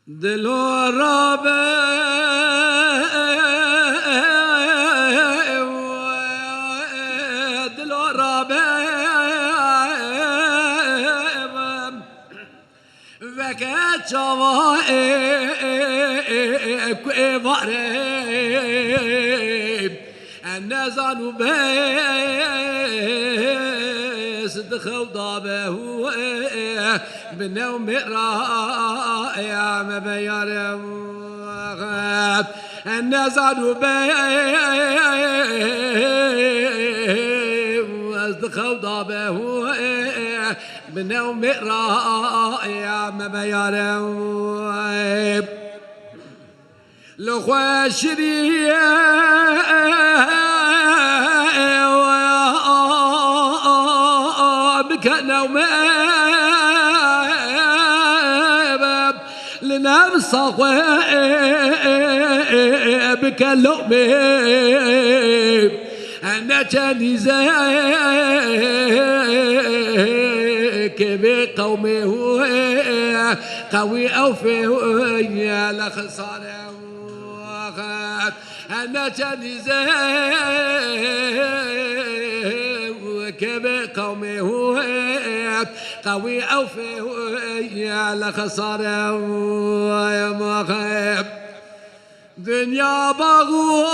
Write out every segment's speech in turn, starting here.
دلو رابه دلو رابه وکه چاوا کوی واره نزانو بس دخل ضابه بنوم رائع ما بيارم نزانو بس دخل ضابه بنوم رائع ما بيارم لخوشري بكنوم لنفس بكلوم أنا كان زيك بقومه قوي أوفي يا لخسارة أنا كان زيك بقومه قوي أوفي يا لخسارة يا مخيب دنيا بغو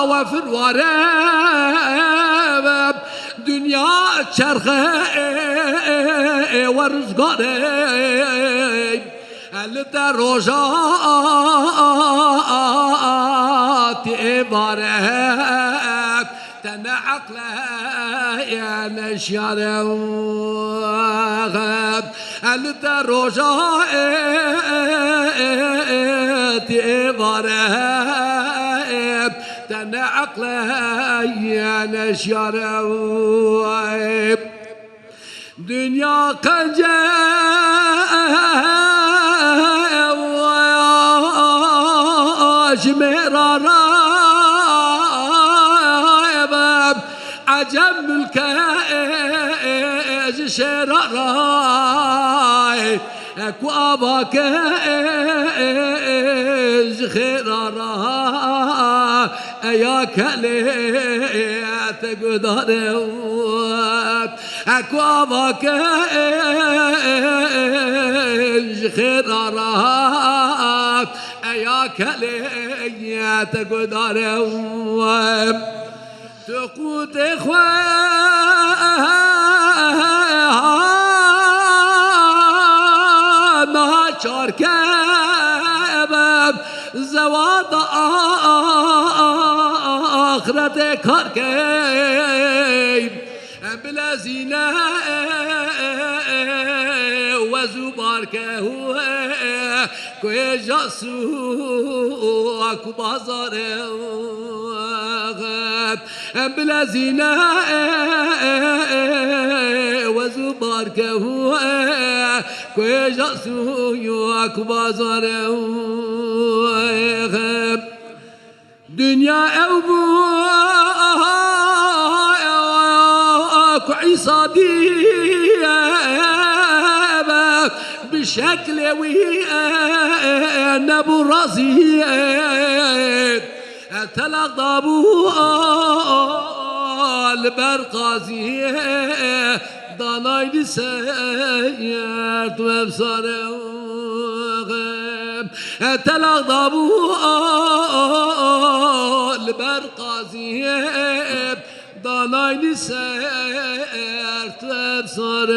وفي الوراب دنيا شرخة ورزقاري للدروجات إبارك تنا عقله يا نشيار للدروجات إبارك تنا عقله يا نشيار دنيا قنجة جميرة رايبة عجم الكاج شرار راي اكو اباك خير راي يا كلي تقدر اكو اباك خير راي يا كلي تقدر تقود ما شاركب زواد آخرت كاركب بلا زينة وزباركه کوی جاسو اكو بازار بلا زينة وزباركه کوی جاسو اكو بازار دنيا أبو اكو عصادي بشكل نبو راسي تلقضبو البرقازي ضناي سيرت وبصر تلقضبو البرقازي ضناي سيرت وبصر